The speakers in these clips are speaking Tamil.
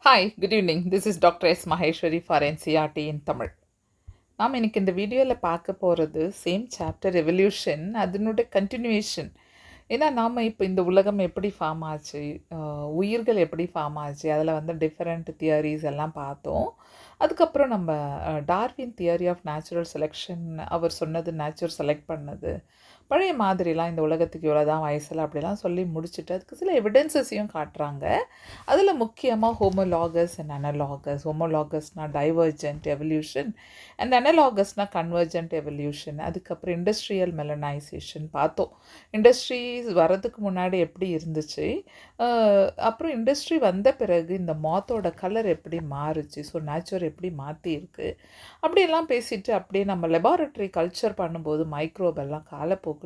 Hi, good evening. This is Dr. S. Maheshwari for NCRT in Tamil. நாம் இன்னைக்கு இந்த வீடியோவில் பார்க்க போகிறது சேம் சாப்டர் எவல்யூஷன் அதனுடைய கண்டினியூவேஷன். ஏன்னா நாம் இப்போ இந்த உலகம் எப்படி ஃபார்ம் ஆச்சு, உயிர்கள் எப்படி ஃபார்ம் ஆச்சு, அதில் வந்து டிஃப்ரெண்ட் தியரிஸ் எல்லாம் பார்த்தோம். அதுக்கப்புறம் நம்ம Darwin theory of natural selection, அவர் சொன்னது நேச்சர் செலக்ட் பண்ணது, பழைய மாதிரிலாம் இந்த உலகத்துக்கு இவ்வளோ தான் வயசில் அப்படிலாம் சொல்லி முடிச்சுட்டு அதுக்கு சில எவிடன்சஸையும் காட்டுறாங்க. அதில் முக்கியமாக ஹோமோலாகஸ் அண்ட் அனலாகஸ். ஹோமோலாகஸ்னால் டைவர்ஜென்ட் எவல்யூஷன் அண்ட் அனலாகஸ்னால் கன்வர்ஜென்ட் எவல்யூஷன். அதுக்கப்புறம் இண்டஸ்ட்ரியல் மெலனைசேஷன் பார்த்தோம். இண்டஸ்ட்ரீஸ் வரதுக்கு முன்னாடி எப்படி இருந்துச்சு, அப்புறம் இண்டஸ்ட்ரி வந்த பிறகு இந்த மாத்தோட கலர் எப்படி மாறுச்சு, ஸோ நேச்சர் எப்படி மாற்றிருக்கு அப்படியெல்லாம் பேசிட்டு அப்படியே நம்ம லெபார்ட்டரி கல்ச்சர் பண்ணும்போது மைக்ரோபெல்லாம் காலப்போக்கில்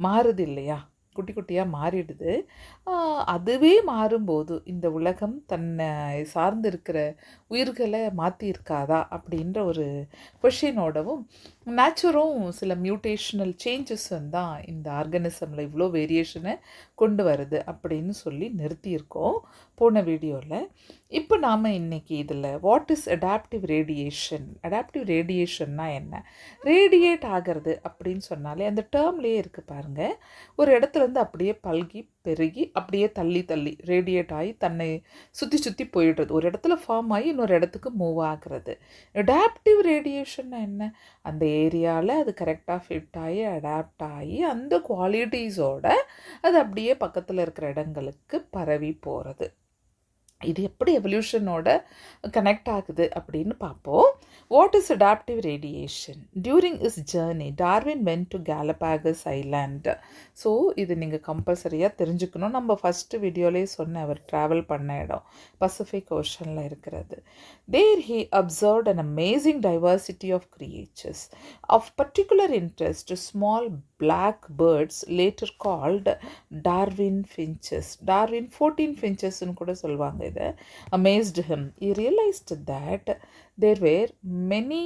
மாறுது இல்லையா, குட்டி குட்டியாக மாறிடுது. அதுவே மாறும்போது இந்த உலகம் தன்னை சார்ந்து இருக்கிற உயிர்களை மாற்றியிருக்காதா அப்படின்ற ஒரு கொஷினோடவும், நேச்சுரும் சில மியூட்டேஷனல் சேஞ்சஸும் தான் இந்த ஆர்கனிசமில் இவ்வளோ வேரியேஷனை கொண்டு வருது அப்படின்னு சொல்லி நிறுத்தியிருக்கோம் போன வீடியோவில். இப்போ நாம் இன்றைக்கி இதில் what is adaptive radiation, adaptive ரேடியேஷன்னா என்ன, ரேடியேட் ஆகிறது அப்படின்னு சொன்னாலே அந்த டேர்ம்லேயே இருக்குது பாருங்கள். ஒரு இடத்துலேருந்து அப்படியே பல்கி பெருகி அப்படியே தள்ளி தள்ளி ரேடியேட் ஆகி தன்னை சுற்றி சுற்றி போயிடுறது, ஒரு இடத்துல ஃபார்ம் ஆகி இன்னொரு இடத்துக்கு மூவ் ஆகிறது. அடாப்டிவ் ரேடியேஷன்னா என்ன, அந்த ஏரியாவில் அது கரெக்டாக ஃபிட் ஆகி அடாப்ட் ஆகி அந்த குவாலிட்டிஸோட அது அப்படியே பக்கத்தில் இருக்கிற இடங்களுக்கு பரவி போகிறது. இது எப்படி எவல்யூஷனோட கனெக்ட் ஆகுது அப்படின்னு பார்ப்போம். What is adaptive radiation? During is journey Darwin went to Galapagos island. So இது நீங்கள் கம்பல்சரியாக தெரிஞ்சுக்கணும். நம்ம ஃபஸ்ட்டு வீடியோலேயே சொன்ன அவர் ட்ராவல் பண்ண இடம் பசிபிக் ஓஷனில் இருக்கிறது. There he observed an amazing diversity of creatures of particular interest small black birds later called Darwin finches. Darwin 14 finches ன்னு கூட சொல்வாங்க இதை. Amazed him. He realized that there were many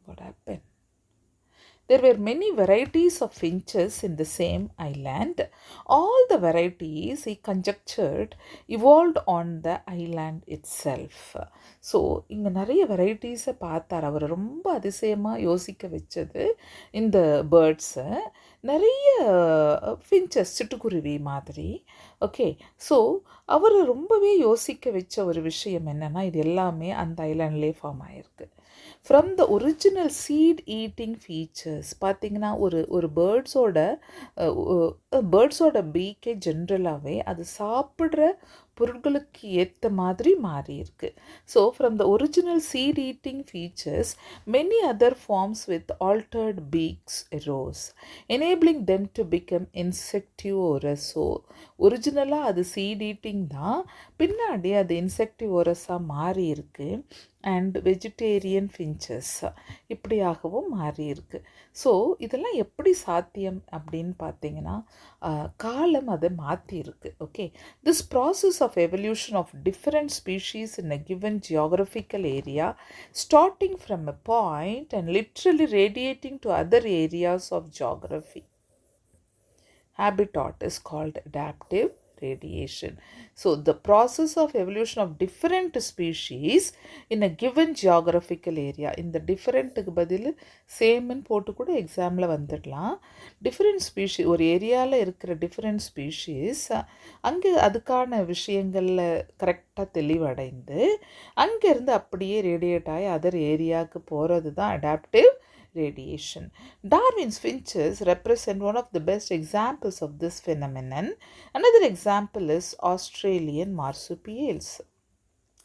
what happened? There were many varieties of finches in the same island. All the varieties, he conjectured, evolved on the island itself. So இங்கே நிறைய வெரைட்டிஸை பார்த்தார். அவர் ரொம்ப அதிசயமாக யோசிக்க வச்சது இந்த பேர்ட்ஸை, நிறைய ஃபின்ச்சஸ் சிட்டுக்குருவி மாதிரி. ஓகே, ஸோ அவர் ரொம்பவே யோசிக்க வச்ச ஒரு விஷயம் என்னென்னா, இது எல்லாமே அந்த ஐலாண்ட்லேயே ஃபார்ம் ஆகிருக்கு. From the original seed eating features பார்த்திங்கன்னா, ஒரு பேர்ட்ஸோட பீக்கே ஜென்ரலாகவே அது சாப்பிட்ற பொருட்களுக்கு ஏற்ற மாதிரி மாறி இருக்கு. So from the original seed eating features many other forms with altered beaks arose enabling them to become insectivorous. So ஒரிஜினலாக அது சீட் ஈட்டிங் தான், பின்னாடி அது இன்செக்டிவோரஸாக மாறி இருக்கு. அண்ட் வெஜிடேரியன் ஃபின்ச்சஸ் இப்படியாகவும் மாறி இருக்கு. ஸோ இதெல்லாம் எப்படி சாத்தியம் அப்படின்னு பார்த்தீங்கன்னா, காலம் அதை மாற்றிருக்கு. Okay, this process of evolution of different species in a given geographical area starting from a point and literally radiating to other areas of geography habitat is called adaptive radiation. So the process of evolution of different species in a given geographical area, இந்த டிஃப்ரெண்ட்டுக்கு பதில் சேம்னு போட்டு கூட எக்ஸாமில் வந்துடலாம். டிஃப்ரெண்ட் ஸ்பீஷீஸ், ஒரு ஏரியாவில் இருக்கிற டிஃப்ரெண்ட் ஸ்பீஷீஸ் அங்கே அதுக்கான விஷயங்களில் கரெக்டாக தெளிவடைந்து அங்கேருந்து அப்படியே ரேடியேட் ஆகி அதர் ஏரியாவுக்கு போகிறது தான் adaptive radiation. Darwin's finches represent one of the best examples of this phenomenon. Another example is Australian marsupials.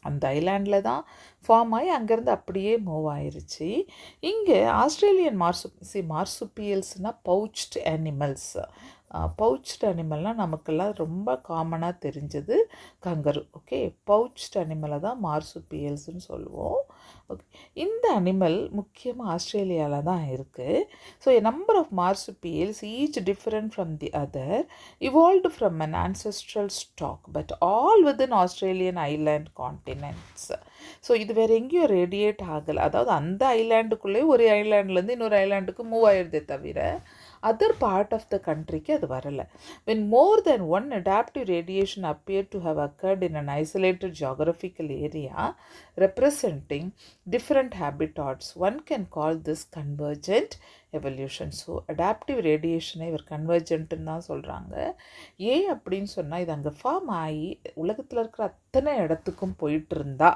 அந்த ஐலாண்டில் தான் ஃபார்ம் ஆகி அங்கேருந்து அப்படியே மூவ் ஆயிடுச்சு. இங்கே ஆஸ்திரேலியன் மார்சுப்பியல்ஸ்னால் பவுச்ட் அனிமல்ஸ். பவுச்ட் அனிமல்னால் நமக்கெல்லாம் ரொம்ப காமனாக தெரிஞ்சது கங்கரு. ஓகே, பவுச்ட் அனிமலை தான் மார்சுப்பியல்ஸ்னு சொல்லுவோம். ஓகே, இந்த அனிமல் முக்கியமாக ஆஸ்திரேலியாவில் தான் இருக்குது. So a number of marsupials, each different from the other, evolved from an ancestral stock but all within Australian island continents. So இது வேறு எங்கேயும் ரேடியேட் ஆகலை, அதாவது அந்த ஐலாண்டுக்குள்ளேயே ஒரு ஐலாண்ட்லேருந்து இன்னொரு ஐலாண்டுக்கு மூவ் ஆயிடுதே தவிர அதர் பார்ட் ஆஃப் த கண்ட்ரிக்கு அது வரலை. when more than one adaptive radiation appeared to have occurred in an isolated geographical area representing different habitats, one can call this convergent evolution. So adaptive ரேடியேஷனை இவர் கன்வர்ஜென்ட்டுன்னு தான் சொல்கிறாங்க. ஏன் அப்படின்னு சொன்னால் இது அங்கே ஃபார்ம் ஆகி உலகத்தில் இருக்கிற அத்தனை இடத்துக்கும் போயிட்டு இருந்தா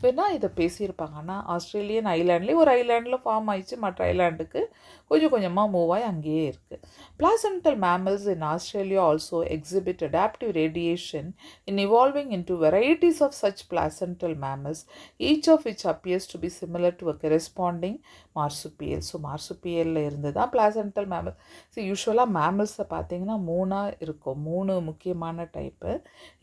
வேணால் இதை பேசியிருப்பாங்க. ஆனால் ஆஸ்திரேலியன் ஐலாண்ட்லேயே ஒரு ஐலாண்டில் ஃபார்ம் ஆயிடுச்சு, மற்ற ஐலாண்டுக்கு கொஞ்சம் கொஞ்சமாக மூவ் ஆகி அங்கேயே இருக்குது. Placental mammals in Australia also exhibit adaptive radiation in evolving into varieties of such placental mammals, each of which appears to be similar to a corresponding marsupial. So மார்சுப்பியலில் இருந்து தான் பிளாசென்டல் மேமல். ஸோ யூஸ்வலாக மேமல்ஸை பார்த்தீங்கன்னா 3 இருக்கும், 3 முக்கியமான type: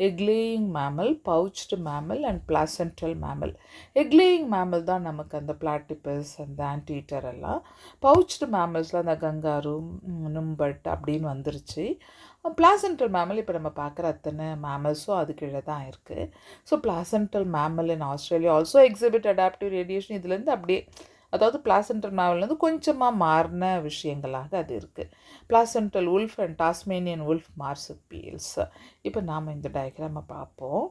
egg laying mammal, pouched mammal and placental mammal. Egg laying mammal தான் நமக்கு அந்த பிளாட்டிபஸ், அந்த ஆன்டீட்டர் எல்லாம். பவுச்டு மேமல்ஸில் அந்த கங்காரு, நும்பட் அப்படின்னு வந்துருச்சு. பிளாசென்டல் மேமல் இப்போ நம்ம பார்க்குற அத்தனை மேமல்ஸும் அது கீழே தான் இருக்குது. ஸோ பிளாசென்டல் மேமல் இன் Australia also exhibit adaptive radiation. இதுலேருந்து அப்படியே, அதாவது பிளாசென்டல் மேமல்லேருந்து கொஞ்சமாக மாறின விஷயங்களாக அது இருக்குது. Placental wolf and Tasmanian wolf marsupials. இப்போ நாம் இந்த டயக்ராமை பார்ப்போம்.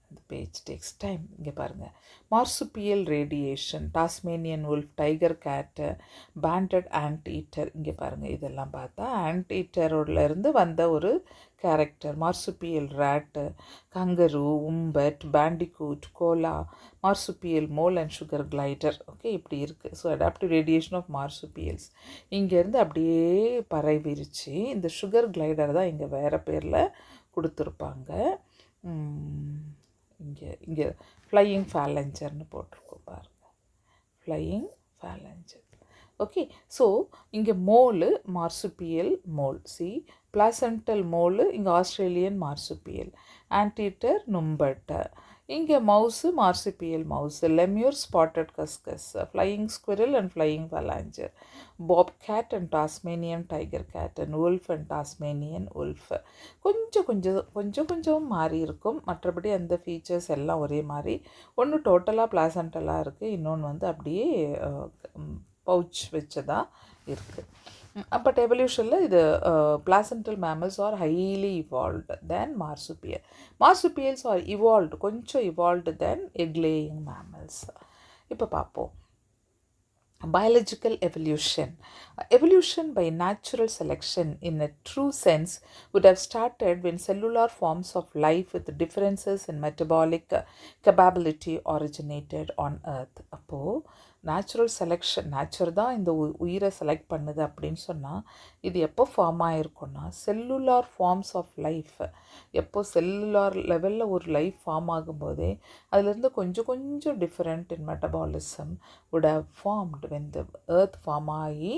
இந்த பேஜ் டேக்ஸ் டைம். இங்கே பாருங்கள், marsupial radiation, Tasmanian wolf, tiger cat, banded ant eater. இங்கே பாருங்கள், இதெல்லாம் பார்த்தா ஆண்ட் ஈட்டரோடலேருந்து வந்த ஒரு character. Marsupial rat, kangaroo, wombat, bandicoot, koala, marsupial mole and sugar glider. Okay, இப்படி இருக்குது. So adaptive radiation of marsupials இங்கேருந்து அப்படியே பரவிருச்சு. இந்த சுகர் கிளைடர் தான் இங்கே வேறு பேரில் கொடுத்துருப்பாங்க. இங்கே ஃப்ளையிங் ஃபேலஞ்சர்னு போட்டிருக்கோம் பாருங்கள், ஃப்ளையிங் ஃபேலஞ்சர். ஓகே, ஸோ இங்கே மோலு மார்சுப்பியல் மோல், சி பிளாசென்டல் மோலு இங்கே ஆஸ்திரேலியன் மார்சுப்பியல், ஆன்டீட்டர் நும்பட்ட, இங்கே mouse marsupial mouse, lemur spotted cuscus, flying squirrel and flying phalanger, bobcat and Tasmanian tiger cat and wolf and Tasmanian wolf. கொஞ்சம் மாறி இருக்கும், மற்றபடி அந்த ஃபீச்சர்ஸ் எல்லாம் ஒரே மாதிரி. ஒன்று டோட்டலாக பிளாசென்டலாக இருக்குது, இன்னொன்று வந்து அப்படியே பவுச் வச்சதாக இருக்குது. பட் எவல்யூஷனில் இது placental mammals are highly evolved then marsupial. Marsupials are evolved, கொஞ்சம் இவால்வ்டு தென் எக்லேயிங் மேமல்ஸ். இப்போ பார்ப்போம் biological evolution. Evolution by natural selection in a true sense would have started when cellular forms of life with differences in metabolic capability originated on earth. அப்போது நேச்சுரல் செலெக்ஷன், நேச்சர் தான் இந்த உயிரை செலக்ட் பண்ணுது அப்படின்னு சொன்னால் இது எப்போ ஃபார்ம் ஆகிருக்குன்னா செல்லுலார் ஃபார்ம்ஸ் ஆஃப் லைஃப். எப்போ செல்லுலார் லெவலில் ஒரு லைஃப் ஃபார்ம் ஆகும்போதே அதுலேருந்து கொஞ்சம் different in metabolism would have formed when the earth form ஆகி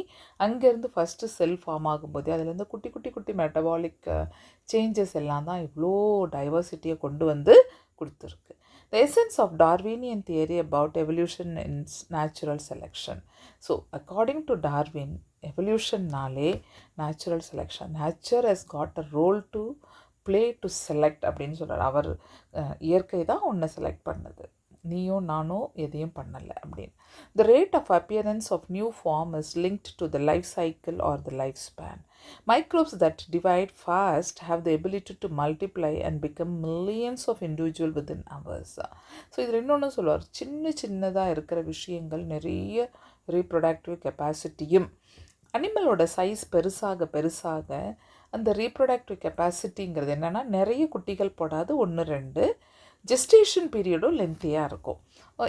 அங்கேருந்து ஃபஸ்ட்டு செல் ஃபார்ம் ஆகும்போதே அதுலேருந்து குட்டி மெட்டபாலிக் சேஞ்சஸ் எல்லாம் தான் இவ்வளோ டைவர்சிட்டியை கொண்டு வந்து கொடுத்துருக்கு. The essence of Darwinian theory about evolution in natural selection. So, according to Darwin, evolution naale natural selection. Nature has got a role to play to select அப்படின்னு சொல்கிறார். அவர் இயற்கை தான் ஒன்றை செலக்ட் பண்ணது, நீயும் நானும் எதையும் பண்ணலை அப்படின்னு. The rate of appearance of new form is linked to the life cycle or the lifespan. Microbes that divide fast have the ability to multiply and become millions of individuals within hours. So இது இன்னொன்று சொல்லுவார், சின்னதாக இருக்கிற விஷயங்கள் நிறைய ரீப்ரொடக்டிவ் கெப்பாசிட்டியும், அனிமலோட சைஸ் பெருசாக அந்த ரீப்ரொடக்டிவ் கெப்பாசிட்டிங்கிறது என்னென்னா நிறைய குட்டிகள் போடாது, 1-2, ஜெஸ்டேஷன் பீரியடும் லென்த்தியாக இருக்கும்.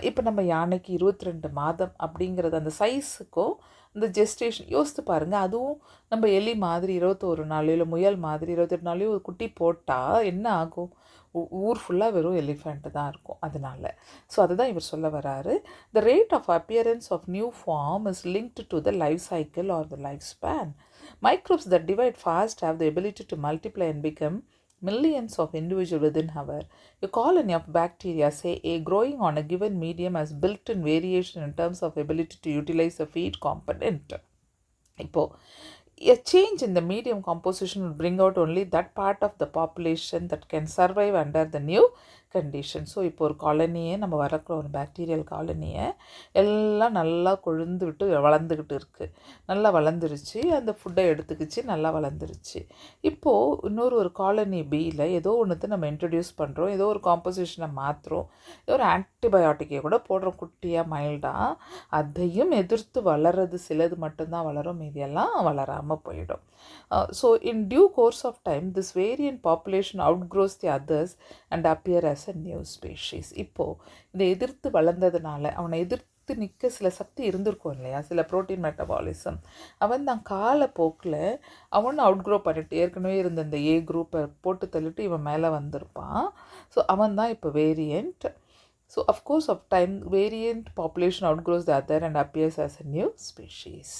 இப்போ நம்ம யானைக்கு 22 மாதம் அப்படிங்கிறது அந்த சைஸுக்கும் இந்த ஜெஸ்டேஷன் யோசித்து பாருங்கள். அதுவும் நம்ம எலி மாதிரி 21 நாளையோ இல்லை முயல் மாதிரி 28 நாளையோ ஒரு குட்டி போட்டால் என்ன ஆகும்? ஊர் ஃபுல்லாக வெறும் எலிஃபெண்ட்டு தான் இருக்கும். அதனால ஸோ அதுதான் இவர் சொல்ல வராரு. The rate of appearance of new form is linked to the life cycle or the life span. Microbes that divide fast have the ability to multiply and become millions of individuals within hour. A colony of bacteria, say a growing on a given medium, has built-in variation in terms of ability to utilize a feed component. இப்போது a change in the medium composition will bring out only that part of the population that can survive under the new condition. So இப்போ ஒரு காலனியை நம்ம வளர்க்குற ஒரு பாக்டீரியல் காலனியை எல்லாம் நல்லா கொழுந்து விட்டு வளர்ந்துக்கிட்டு இருக்குது. நல்லா வளர்ந்துருச்சு, அந்த ஃபுட்டை எடுத்துக்கிச்சு, நல்லா வளர்ந்துருச்சு. இப்போது ஒரு காலனி பியில் ஏதோ ஒன்றுத்தை நம்ம இன்ட்ரடியூஸ் பண்ணுறோம், ஏதோ ஒரு காம்போசிஷனை மாற்றுறோம், ஏதோ ஒரு ஆன்டிபயோட்டிக்கை கூட போடுறோம் குட்டியாக மைல்டாக. அதையும் எதிர்த்து வளர்றது சிலது மட்டும்தான் வளரும், மீதியெல்லாம் வளராமல் போயிடும். So in due course of time this variant population outgrows the others and appear as a new species. இப்போது இதை எதிர்த்து வளர்ந்ததுனால அவனை எதிர்த்து நிற்க சில சக்தி இருந்திருக்கும் இல்லையா, சில ப்ரோட்டீன் மெட்டபாலிசம். அவன் தான் காலப்போக்கில் அவன் அவுட்க்ரோ பண்ணிட்டு ஏற்கனவே இருந்த இந்த ஏ குரூப்பை போட்டு தள்ளிட்டு இவன் மேலே வந்திருப்பான். ஸோ அவன் தான் இப்போ variant. So of course of time variant population outgrows the other and appears as a new species.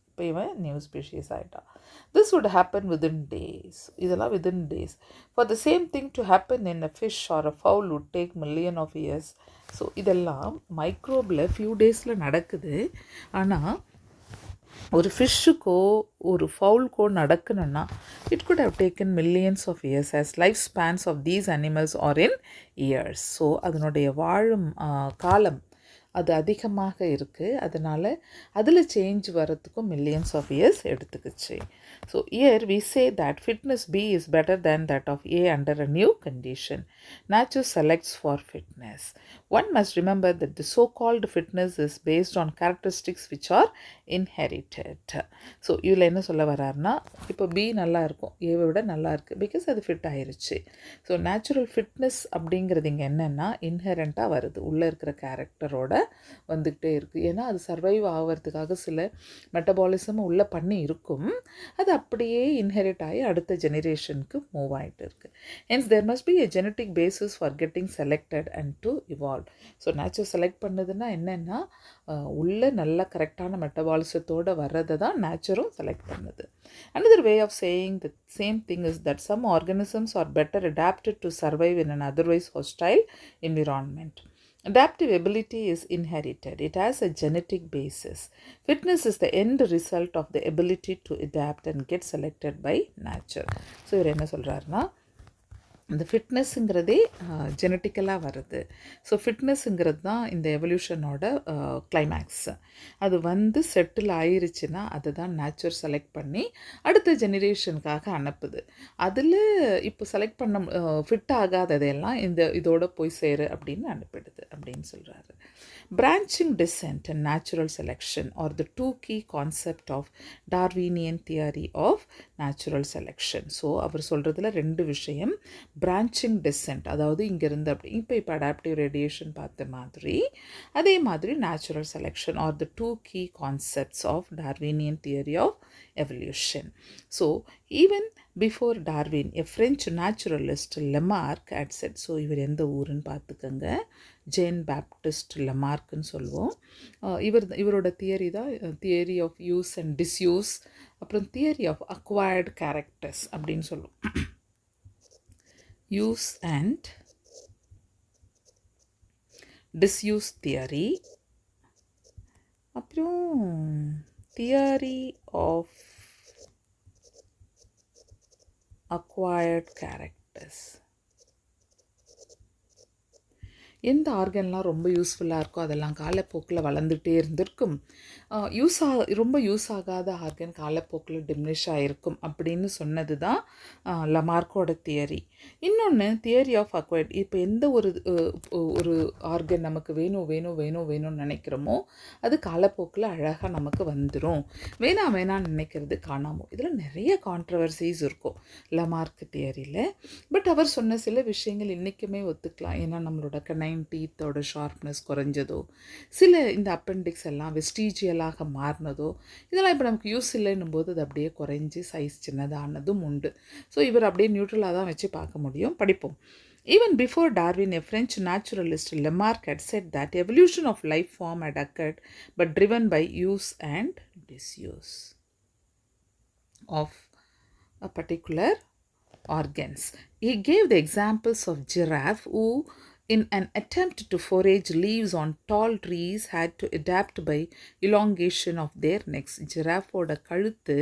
இப்போ இவன் நியூ ஸ்பீஷீஸ் ஆகிட்டான். This would happen within days. இதெல்லாம் within days. For the same thing to happen in a fish or a fowl would take million of years. So இதெல்லாம் மைக்ரோபில் ஃபியூ டேஸில் நடக்குது. ஆனால் ஒரு ஃபிஷ்ஷுக்கோ ஒரு ஃபவுல்கோ நடக்கணும்னா it could have taken millions of years as life spans of these animals are in years. ஸோ அதனுடைய வாழும் காலம் அது அதிகமாக இருக்குது. அதனால் அதில் சேஞ்ச் வரத்துக்கும் மில்லியன்ஸ் ஆஃப் இயர்ஸ் எடுத்துக்கிச்சு. So here we say that fitness B is better than that of A under a new condition. Nature selects for fitness. One must remember that the so called fitness is based on characteristics which are inherited. So இதில் என்ன சொல்ல வர்றாருன்னா, இப்போ பி நல்லா இருக்கும், ஏவை விட நல்லா இருக்குது, பிகாஸ் அது ஃபிட் ஆயிருச்சு. ஸோ நேச்சுரல் ஃபிட்னஸ் அப்படிங்கிறது இங்கே என்னென்னா இன்ஹெரண்ட்டாக வருது, உள்ளே இருக்கிற கேரக்டரோட வந்துக்கிட்டே இருக்குது. ஏன்னா அது சர்வைவ் ஆகிறதுக்காக சில மெட்டபாலிசம் உள்ளே பண்ணி இருக்கும், அது அப்படியே இன்ஹெரிட் ஆகி அடுத்த ஜெனரேஷனுக்கு மூவ் ஆகிட்டு இருக்குது. Hence there must be a genetic basis for getting selected and to evolve. So nature select பண்ணதுன்னா என்னென்னா உள்ள நல்ல கரெக்டான மெட்டபாலிசத்தோடு வர்றதை தான் நேச்சரும் செலக்ட் பண்ணுது. Another way of saying the same thing is that some organisms are better adapted to survive in an otherwise hostile environment. Adaptive ability is inherited. It has a genetic basis. Fitness is the end result of the ability to adapt and get selected by nature. So இவர் என்ன சொல்கிறாருன்னா, இந்த ஃபிட்னஸ்ங்கிறதே ஜெனட்டிக்கலாக வருது. ஸோ ஃபிட்னஸ்ங்கிறது தான் இந்த எவல்யூஷனோட கிளைமேக்ஸ். அது வந்து செட்டில் ஆயிருச்சுன்னா அதை தான் நேச்சர் செலக்ட் பண்ணி அடுத்த ஜெனரேஷனுக்காக அனுப்புது. அதில் இப்போ செலக்ட் பண்ண ஃபிட் ஆகாததையெல்லாம் இதோட போய் சேரு அப்படின்னு அனுப்பிடுது அப்படின்னு சொல்கிறாரு. Branching descent and natural selection are the two key concepts of Darwinian theory of natural selection. So அவர் சொல்கிறதுல ரெண்டு விஷயம், பிரான்ச்சிங் டெசென்ட், அதாவது இங்கேருந்து அப்படி இப்போ அடாப்டிவ் ரேடியேஷன் பார்த்த மாதிரி, அதே மாதிரி natural selection are the two key concepts of Darwinian theory of evolution. So even before Darwin a French naturalist Lamarck had said, so இவர் எந்த ஊருன்னு பார்த்துக்கோங்க, ஜேன் பேப்டிஸ்ட் லெமார்க்குன்னு சொல்லுவோம். இவரோட தியரி தான் theory of use and disuse, அப்புறம் தியரி ஆஃப் அக்வயர்டு கேரக்டர்ஸ் அப்படின்னு சொல்லுவோம். யூஸ் அண்ட் டிஸ்யூஸ் தியரி, அப்புறம் தியரி ஆஃப் acquired characters. எந்த ஆர்கன்லாம் ரொம்ப யூஸ்ஃபுல்லாக இருக்கோ அதெல்லாம் காலப்போக்கில் வளர்ந்துகிட்டே இருந்திருக்கும். ரொம்ப யூஸ் ஆகாத ஆர்கன் காலப்போக்கில் டிமினிஷ் ஆகிருக்கும் அப்படின்னு சொன்னது தான் லமார்க்கோட தியரி. இன்னொன்று தியரி ஆஃப் அக்வைர்ட். இப்போ எந்த ஒரு ஆர்கன் நமக்கு வேணும்னு நினைக்கிறோமோ அது காலப்போக்கில் அழகாக நமக்கு வந்துடும், வேணாம்னு நினைக்கிறது காணாமல். இதில் நிறைய கான்ட்ரவர்சிஸ் இருக்கும் லமார்க் தியரியில். பட் அவர் சொன்ன சில விஷயங்கள் இன்றைக்குமே ஒத்துக்கலாம். ஏன்னா நம்மளோட டீத்தோட ஷார்ப்னஸ் குறைஞ்சதோ, சில இந்த அப்பெண்டிக்ஸ் எல்லாம் வெஸ்டீஜியலாக மாறினதோ, இதெல்லாம் இப்போ நமக்கு யூஸ் இல்லைன்னும் போது அது அப்படியே குறைஞ்சி சைஸ் சின்னதானதும் உண்டு. ஸோ இவர் அப்படியே நியூட்ரலாக தான் வச்சு பார்க்க முடியும். படிப்போம். Even before Darwin, a French naturalist, Lamarck, had said that evolution of life form had occurred but driven by use and disuse of a particular organs. He gave the examples of giraffe who in an attempt to forage leaves on tall trees had to adapt by elongation of their necks. ஜிராஃபோட கழுத்து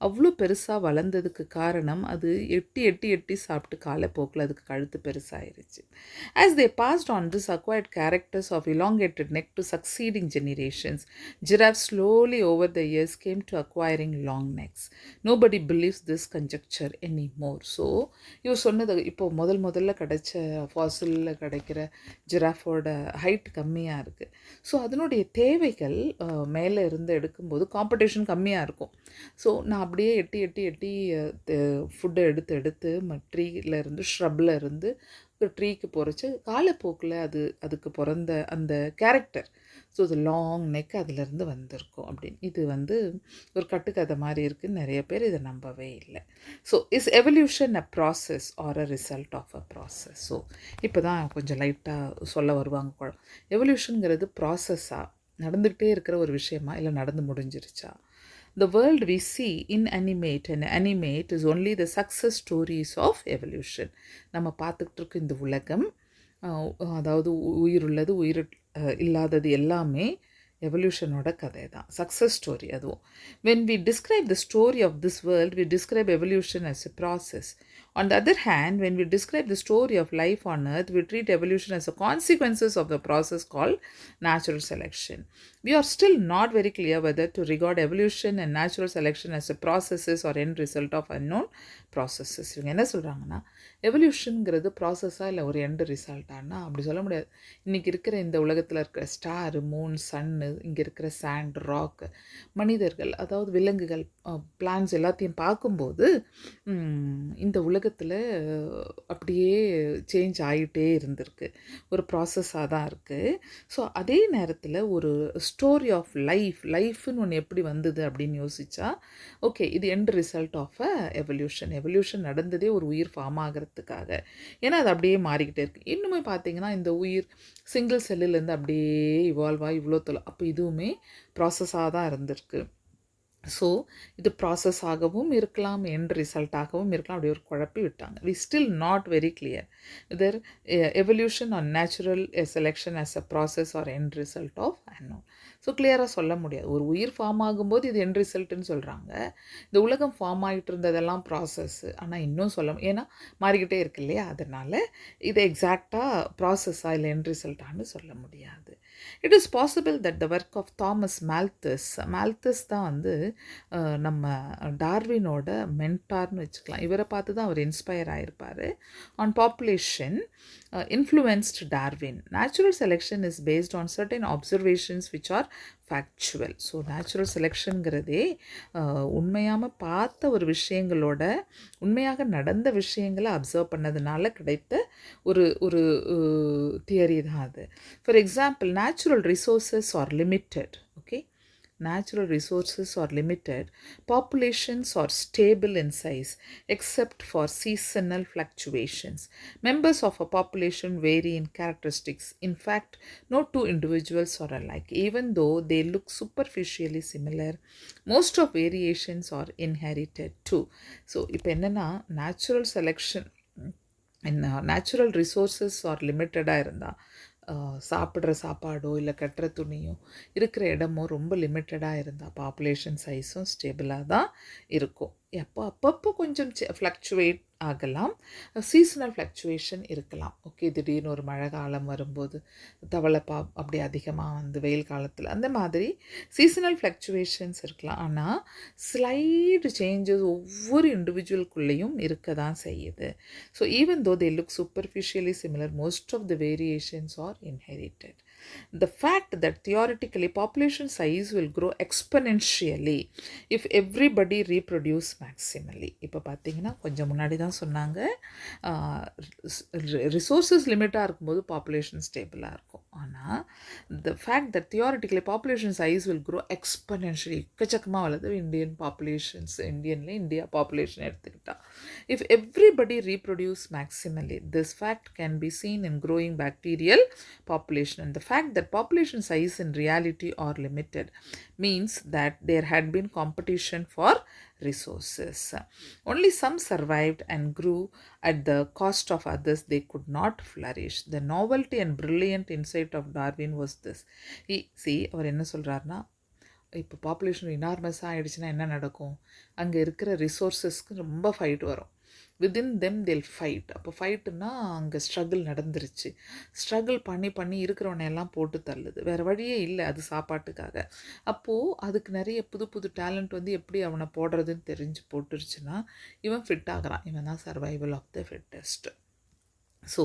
அவ்வளோ பெருசாக வளர்ந்ததுக்கு காரணம் அது எட்டி எட்டி எட்டி சாப்பிட்டு காலப்போக்கில் அதுக்கு கழுத்து பெருசாயிருச்சு. As they passed on this acquired characters of elongated neck to succeeding generations, giraffes slowly over the years came to acquiring long necks. Nobody believes this conjecture anymore. So இவர் சொன்னது இப்போ முதல்ல கிடைச்ச ஃபாசிலில் கிடைக்கிற ஜிராஃபோட ஹைட் கம்மியாக இருக்குது. ஸோ அதனுடைய தேவைகள் மேலே இருந்து எடுக்கும்போது காம்படிஷன் கம்மியாக இருக்கும். ஸோ நான் அப்படியே எட்டி எட்டி எட்டி ஃபுட்டை எடுத்து ட்ரீலேருந்து ஷ்ரப்பில் இருந்து ட்ரீக்கு பொறிச்சு காலப்போக்கில் அதுக்கு பிறந்த அந்த கேரக்டர், ஸோ அது லாங் நெக் அதிலேருந்து வந்திருக்கும் அப்படின்னு. இது ஒரு கட்டுக்கதை மாதிரி இருக்குதுன்னு நிறைய பேர் இதை நம்பவே இல்லை. So is evolution a process or a result of a process? So இப்போ தான் கொஞ்சம் லைட்டாக சொல்ல வருவாங்க. எவல்யூஷனுங்கிறது ப்ராசஸ்ஸாக நடந்துக்கிட்டே இருக்கிற ஒரு விஷயமா இல்லை நடந்து முடிஞ்சிருச்சா? The world we see inanimate and animate is only the success stories of evolution. நம்ம பார்த்துக்கிட்டு இருக்க இந்த உலகம், அதாவது உயிருள்ளது உயிர் இல்லாதது எல்லாமே எவல்யூஷனோட கதை தான், சக்ஸஸ் ஸ்டோரி அதுவும். When we describe the story of this world, we describe evolution as a process. On the other hand, when we describe the story of life on earth, we treat evolution as a consequences of the process called natural selection. We are still not very clear whether to regard evolution and natural selection as a processes or end result of unknown processes. இவங்க என்ன சொல்கிறாங்கன்னா, எவல்யூஷனுங்கிறது ப்ராசஸாக இல்லை ஒரு எண்டு ரிசல்ட்டானா அப்படி சொல்ல முடியாது. இன்றைக்கி இருக்கிற இந்த உலகத்தில் இருக்கிற ஸ்டாரு, மூன், சன்னு, இங்கே இருக்கிற சாண்ட், ராக், மனிதர்கள், அதாவது விலங்குகள், பிளான்ஸ் எல்லாத்தையும் பார்க்கும்போது இந்த உலகத்தில் அப்படியே சேஞ்ச் ஆகிட்டே இருந்திருக்கு, ஒரு ப்ராசஸாக தான் இருக்குது. ஸோ அதே நேரத்தில் ஒரு ஸ்டோரி ஆஃப் லைஃப்னு ஒன்று எப்படி வந்தது அப்படின்னு யோசித்தா, ஓகே இது end result of a evolution நடந்ததே ஒரு உயிர் ஃபார்ம் ஆகிறதுக்காக. ஏன்னா அது அப்படியே மாறிக்கிட்டே இருக்குது. இன்னுமே பார்த்தீங்கன்னா இந்த உயிர் சிங்கிள் செல்லுலேருந்து அப்படியே இவால்வ் ஆகி இவ்வளோ அப்போ இதுவுமே ப்ராசஸாக தான் இருந்திருக்கு. ஸோ இது ப்ராசஸாகவும் இருக்கலாம், எண்ட் ரிசல்ட்டாகவும் இருக்கலாம், அப்படி ஒரு குழப்பி விட்டாங்க. We still not very clear whether evolution or natural selection as a process or end result of unknown. So கிளியராக சொல்ல முடியாது. ஒரு உயிர் ஃபார்ம் ஆகும்போது இது எண்ட் ரிசல்ட்டுன்னு சொல்கிறாங்க. இந்த உலகம் ஃபார்ம் ஆகிட்டு இருந்ததெல்லாம் ப்ராசஸ்ஸு, ஆனால் இன்னும் சொல்ல ஏன்னா மாறிக்கிட்டே இருக்கு இல்லையா, அதனால் இதை எக்ஸாக்டாக ப்ராசஸாக இல்லை எண்ட் ரிசல்ட்டான்னு சொல்ல முடியாது. It is possible that the work of Thomas Malthus தான் நம்ம டார்வினோட மென்டார்னு வச்சுக்கலாம். இவரை பார்த்து தான் அவர் இன்ஸ்பயர் ஆகிருப்பார். On population influenced Darwin. Natural selection is based on certain observations which are factual. So natural செலெக்ஷனுங்கிறதே உண்மையாமல் பார்த்த ஒரு விஷயங்களோட உண்மையாக நடந்த விஷயங்களை அப்சர்வ் பண்ணதுனால கிடைத்த ஒரு தியரி தான் அது. For example, natural resources R limited. Okay, natural resources are limited, populations are stable in size except for seasonal fluctuations. Members of a population vary in characteristics. In fact, no two individuals are alike. Even though they look superficially similar, most of variations are inherited too. So இப்போ என்னன்னா, natural selection natural resources are லிமிட்டடாக இருந்தால், சாப்பிட்ற சாப்பாடோ இல்லை கட்டுற துணியோ இருக்கிற இடமோ ரொம்ப லிமிட்டடாக இருந்தால் பாப்புலேஷன் சைஸும் ஸ்டேபிளாக தான் இருக்கும். அப்பப்போ கொஞ்சம் ஃப்ளக்சுவேட் ஆகலாம், சீசனல் ஃப்ளக்சுவேஷன் இருக்கலாம். ஓகே, திடீர்னு ஒரு மழை காலம் வரும்போது தவளைப்பா அப்படி அதிகமாக வெயில் காலத்தில் அந்த மாதிரி சீசனல் ஃப்ளக்சுவேஷன்ஸ் இருக்கலாம். ஆனால் ஸ்லைட் சேஞ்சஸ் ஒவ்வொரு இண்டிவிஜுவல்குள்ளேயும் இருக்க தான் செய்யுது. So even though they look superficially similar, most of the variations are inherited. The fact that theoretically population size will grow exponentially if everybody reproduce maximally. இப்போ பார்த்தீங்கன்னா கொஞ்சம் முன்னாடி தான் சொன்னாங்க ரிசோர்ஸஸ் லிமிட்டாக இருக்கும்போது பாப்புலேஷன் ஸ்டேபிளாக இருக்கும். ஆனால் என்னென்னா the fact that theoretically population size will grow exponentially. எக்கச்சக்கமாக வளருது இந்தியா பாப்புலேஷன் எடுத்துக்கிட்டா. If everybody reproduce maximally, this fact can be seen in growing bacterial population. And the fact that population size in reality are limited means that there had been competition for resources. Only some survived and grew at the cost of others. They could not flourish. The novelty and brilliant insight of Darwin was this. அவர் என்ன சொல்கிறாருன்னா, இப்போ பாப்புலேஷன் இனார்மஸாக ஆகிடுச்சுன்னா என்ன நடக்கும், அங்கே இருக்கிற ரிசோர்ஸஸ்க்கு ரொம்ப ஃபைட் வரும். Within them they'll fight. அப்போ ஃபைட்டுன்னா அங்கே ஸ்ட்ரகிள் நடந்துருச்சு. ஸ்ட்ரகிள் பண்ணி இருக்கிறவனை எல்லாம் போட்டு தள்ளுது. வேறு வழியே இல்லை, அது சாப்பாட்டுக்காக. அப்போது அதுக்கு நிறைய புது டேலண்ட் வந்து எப்படி அவனை போடுறதுன்னு தெரிஞ்சு போட்டுருச்சுன்னா இவன் ஃபிட் ஆகிறான். இவன் தான் survival of the fittest. So,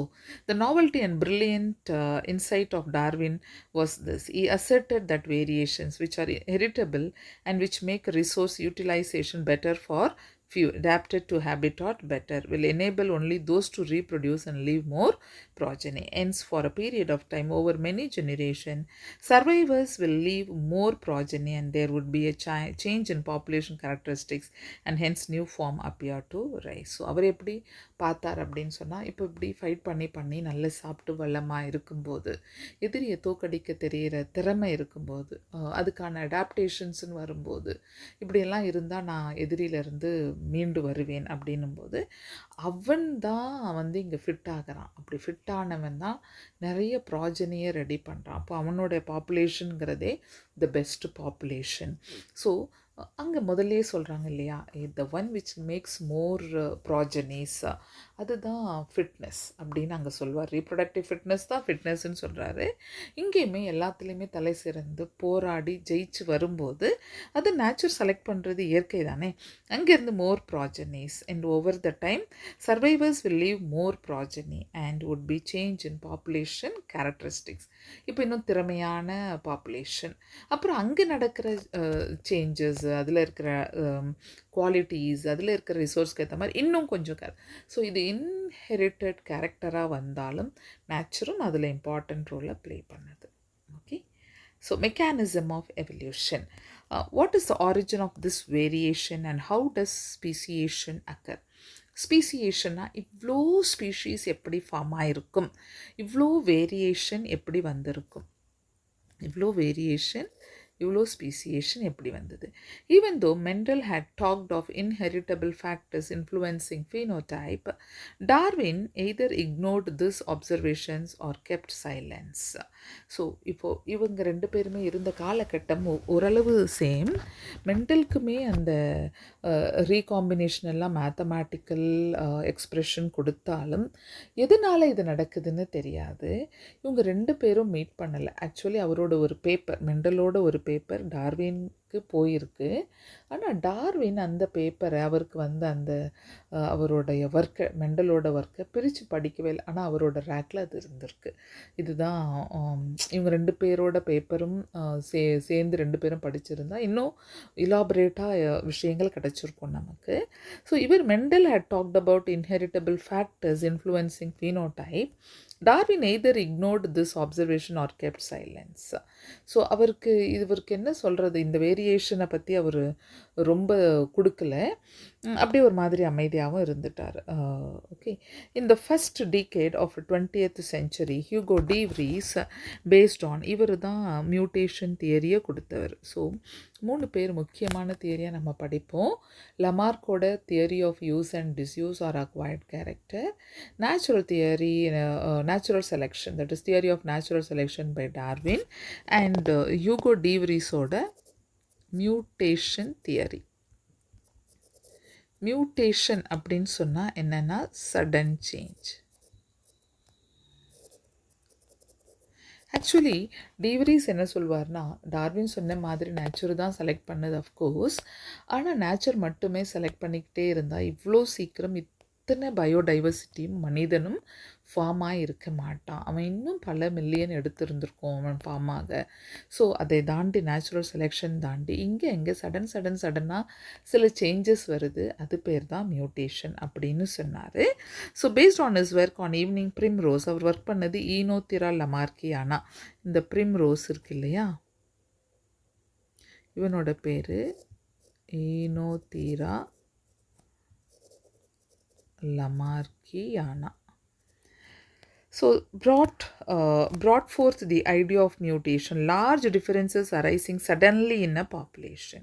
the novelty and brilliant insight of Darwin was this. He asserted that variations which are heritable and which make resource utilization better for few, adapted to habitat better, will enable only those to reproduce and leave more progeny. Hence, for a period of time over many generations, survivors will leave more progeny and there would be a change in population characteristics and hence new form appear to rise. So, அவர் எப்படி பார்த்தார் அப்படின்னு சொன்னால், இப்போ இப்படி ஃபைட் பண்ணி நல்லா சாப்பிட்டு வளமாக இருக்கும்போது, எதிரியை தோக்கடிக்க தெரிகிற திறமை இருக்கும்போது, அதுக்கான அடாப்டேஷன்ஸ்னு வரும்போது, இப்படியெல்லாம் இருந்தால் நான் எதிரியிலேருந்து மீண்டு வருவேன் அப்படின்னும்போது அவன் தான் வந்து இங்கே ஃபிட் ஆகிறான். அப்படி ஃபிட் ஆனவன் தான் நிறைய ப்ராஜனியை ரெடி பண்ணுறான். அப்போ அவனோட பாப்புலேஷனுங்கிறதே த பெஸ்ட் பாப்புலேஷன். ஸோ அங்கே முதல்லே சொல்கிறாங்க இல்லையா, the one which makes more progenies, அதுதான் ஃபிட்னஸ் அப்படின்னு அங்கே சொல்வார். ரீப்ரொடக்டிவ் ஃபிட்னஸ் தான் ஃபிட்னஸ்ன்னு சொல்கிறாரு. இங்கேயுமே எல்லாத்துலேயுமே தலை சிறந்து போராடி ஜெயிச்சு வரும்போது அது நேச்சர் செலக்ட் பண்ணுறது இயற்கை தானே. அங்கேருந்து more progenies and over the time survivors will leave more progeny and would be change in population characteristics. இப்போ இன்னும் திறமையான பாப்புலேஷன். அப்புறம் அங்கே நடக்கிற சேஞ்சஸ், அதில் இருக்கிற குவாலிட்டிஸ், அதில் இருக்கிற ரிசோர்ஸ்க்கு ஏற்ற மாதிரி இன்னும் கொஞ்சம் ஸோ இது இன்ஹெரிட்டட் கேரக்டராக வந்தாலும் நேச்சரும் அதில் இம்பார்ட்டன்ட் ரோலை ப்ளே பண்ணுது. Okay, so mechanism of evolution. What is the origin of this variation and how does speciation occur? ஸ்பீசியேஷன்னா இவ்வளோ ஸ்பீஷீஸ் எப்படி ஃபார்ம் ஆகிருக்கும், இவ்வளோ வேரியேஷன் எப்படி வந்திருக்கும், இவ்வளோ ஸ்பீசியேஷன் எப்படி வந்தது? Even though Mendel had talked of inheritable factors influencing phenotype, Darwin either ignored these observations or kept silence. So இப்போது இவங்க ரெண்டு பேருமே இருந்த காலகட்டம் ஓரளவு சேம். மெண்டலுக்குமே அந்த ரீகாம்பினேஷன் எல்லாம் மேத்தமேட்டிக்கல் எக்ஸ்ப்ரெஷன் கொடுத்தாலும் எதனால் இது நடக்குதுன்னு தெரியாது. இவங்க ரெண்டு பேரும் மீட் பண்ணலை. ஆக்சுவலி அவரோட ஒரு பேப்பர், மெண்டலோட ஒரு பேப்பர் டார்வினுக்கு போயிருக்கு. ஆனால் டார்வின் அந்த பேப்பரை அவருக்கு வந்து அந்த அவருடைய ஒர்க்கை, மெண்டலோட ஒர்க்கை பிரித்து படிக்கவே இல்லை. ஆனால் அவரோட ரேக்கில் அது இருந்திருக்கு. இதுதான் இவங்க ரெண்டு பேரோட பேப்பரும் சேர்ந்து ரெண்டு பேரும் படிச்சிருந்தா இன்னும் இலாபரேட்டாக விஷயங்கள் கிடச்சிருக்கும் நமக்கு. ஸோ இவர் mental had talked about inheritable factors influencing phenotype. Darwin either ignored this observation or kept silence. So இவருக்கு என்ன சொல்கிறது, இந்த வேரியேஷனை பற்றி அவர் ரொம்ப கொடுக்கல, அப்படியே ஒரு மாதிரி அமைதியாகவும் இருந்துட்டார். ஓகே, இந்த first decade of 20th century Hugo de Vries based on, இவர் தான் மியூட்டேஷன் தியரியை கொடுத்தவர். ஸோ 3 பேர் முக்கியமான தியரியை நம்ம படிப்போம். லமார்க்கோட theory of use and disuse or acquired character, natural theory, natural selection, that is theory of natural selection by Darwin, and Hugo de வ்ரீஸோட மியூட்டேஷன் தியரி. மியூட்டேஷன் அப்படின்னு சொன்னால் என்னென்னா சடன் சேஞ்ச். ஆக்சுவலி டிவரீஸ் என்ன சொல்வார்னா, டார்வின் சொன்ன மாதிரி நேச்சர் தான் செலக்ட் பண்ணது அஃப்கோர்ஸ், ஆனால் நேச்சர் மட்டுமே செலக்ட் பண்ணிக்கிட்டே இருந்தால் இவ்வளோ சீக்கிரம் அத்தனை பயோடைவர்சிட்டியும் மனிதனும் ஃபார்ம் இருக்க மாட்டான். அவன் இன்னும் பல மில்லியன் எடுத்திருந்திருக்கும் அவன் ஃபார்ம் ஆக. ஸோ அதை தாண்டி நேச்சுரல் செலெக்ஷன் தாண்டி எங்கே சடனாக சில சேஞ்சஸ் வருது. அது பேர் தான் மியூட்டேஷன் அப்படின்னு சொன்னார். So based on his work on evening primrose, அவர் ஒர்க் பண்ணது ஈனோத்திரா லமார்க்கியானா. இந்த பிரிம்ரோஸ் இருக்கு இல்லையா, இவனோட பேர் ஈனோத்திரா லமார்க்கியானா. So brought forth the idea of mutation, large differences arising suddenly in a population.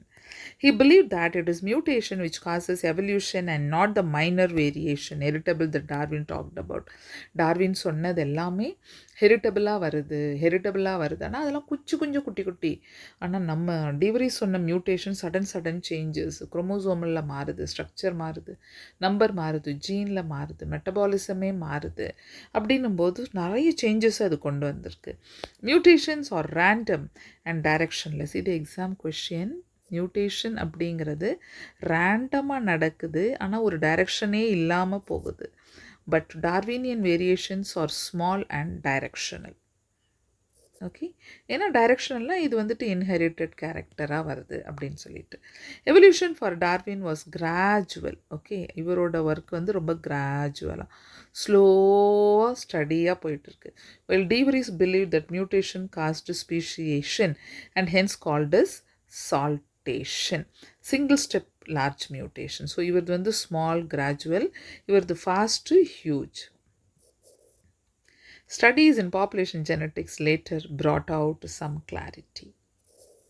He believed that it is mutation which causes evolution and not the minor variation, heritable, that Darwin talked about. Darwin சொன்னது எல்லாமே ஹெரிட்டபிளாக வருது. ஆனால் அதெல்லாம் கொஞ்சம் குட்டி. ஆனால் நம்ம டிவரி சொன்ன மியூட்டேஷன் சடன் சேஞ்சஸ், குரோமோசோமில் மாறுது, ஸ்ட்ரக்சர் மாறுது, நம்பர் மாறுது, ஜீனில் மாறுது, மெட்டபாலிசமே மாறுது. அப்படின்னும் போது நிறைய சேஞ்சஸ் அது கொண்டு வந்திருக்கு. Mutations are random and directionless. இது எக்ஸாம் கொஷின். மியூட்டேஷன் அப்படிங்கிறது ரேண்டமாக நடக்குது, ஆனால் ஒரு டைரக்ஷனே இல்லாமல் போகுது. But Darwinian variations are small and directional. Okay, ஏன்னா டைரக்ஷனல்னால் இது வந்துட்டு இன்ஹெரிட்டட் கேரக்டராக வருது அப்படின்னு சொல்லிட்டு. Evolution for Darwin was gradual. Okay, இவரோட ஒர்க் வந்து ரொம்ப கிராஜுவலாக ஸ்லோவாக ஸ்டடியாக போயிட்டுருக்கு. Well de Vries believe that mutation caused speciation and hence called as saltation. Single step large mutation. So இவரது வந்து ஸ்மால் கிராஜுவல், இவரது fast huge. Studies in population genetics later brought out some clarity.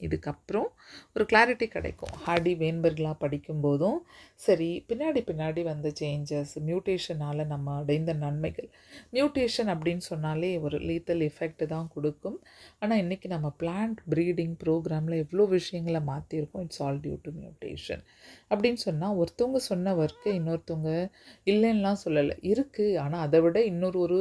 இதுக்கப்புறம் ஒரு கிளாரிட்டி கிடைக்கும். ஹார்டி வேன்பர்க்லாம் படிக்கும்போதும் சரி, பின்னாடி வந்த சேஞ்சஸ், மியூட்டேஷனால் நம்ம அடைந்த நன்மைகள். மியூட்டேஷன் அப்படின்னு சொன்னாலே ஒரு லீத்தல் எஃபெக்ட் தான் கொடுக்கும். ஆனால் இன்றைக்கி நம்ம பிளான்ட் ப்ரீடிங் ப்ரோக்ராமில் எவ்வளோ விஷயங்களை மாற்றிருக்கோம். It's all due to mutation அப்படின்னு சொன்னால், ஒருத்தவங்க சொன்ன ஒர்க்கு இன்னொருத்தவங்க இல்லைன்னெலாம் சொல்லலை, இருக்குது. ஆனால் அதை விட இன்னொரு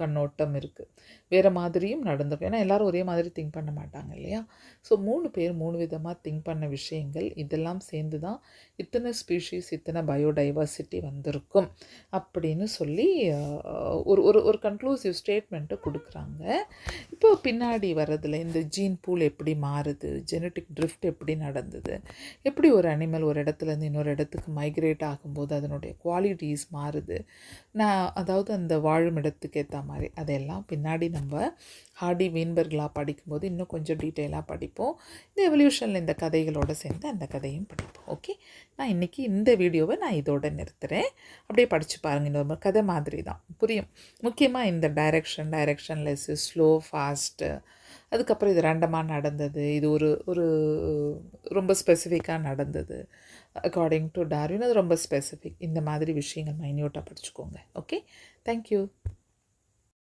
கண்ணோட்டம் இருக்குது, வேறு மாதிரியும் நடந்திருக்கும். ஏன்னா எல்லோரும் ஒரே மாதிரி திங்க் பண்ண மாட்டாங்க இல்லையா. ஸோ 3 பேர் 3 விதமாக திங்க் பண்ண விஷயங்கள் இதெல்லாம் சேர்ந்து தான் இத்தனை ஸ்பீஷீஸ், இத்தனை பயோடைவர்சிட்டி வந்திருக்கும் அப்படின்னு சொல்லி ஒரு கன்க்ளூசிவ் ஸ்டேட்மெண்ட்டை கொடுக்குறாங்க. இப்போ பின்னாடி வர்றதில் இந்த ஜீன் பூல் எப்படி மாறுது, ஜெனட்டிக் ட்ரிஃப்ட் எப்படி நடந்தது, எப்படி ஒரு அனிமல் ஒரு இடத்துலேருந்து இன்னொரு இடத்துக்கு மைக்ரேட் ஆகும்போது அதனுடைய குவாலிட்டிஸ் மாறுது, அதாவது அந்த வாழும் இடத்துக்கு ஏற்ற மாதிரி, அதெல்லாம் பின்னாடி நம்ம ஹார்டி வீன்பர்க்லாம் படிக்கும்போது இன்னும் கொஞ்சம் டீட்டெயிலாக படிப்போம். இந்த எவல்யூஷனில் இந்த கதைகளோடு சேர்ந்து அந்த கதையும் படிப்போம். ஓகே, நான் இன்றைக்கி இந்த வீடியோவை நான் இதோடு நிறுத்துகிறேன். அப்படியே படித்து பாருங்கள். இன்னொரு கதை மாதிரி தான் புரியும். முக்கியமாக இந்த டைரக்ஷன்லெஸ், ஸ்லோ, ஃபாஸ்ட்டு, அதுக்கப்புறம் இது ரேண்டமாக நடந்தது, இது ஒரு ரொம்ப ஸ்பெசிஃபிக்காக நடந்தது அக்கார்டிங் டு டார்வின், அது ரொம்ப ஸ்பெசிஃபிக். இந்த மாதிரி விஷயங்கள் மைன்யூட்டாக படிச்சுக்கோங்க. Okay, thank you.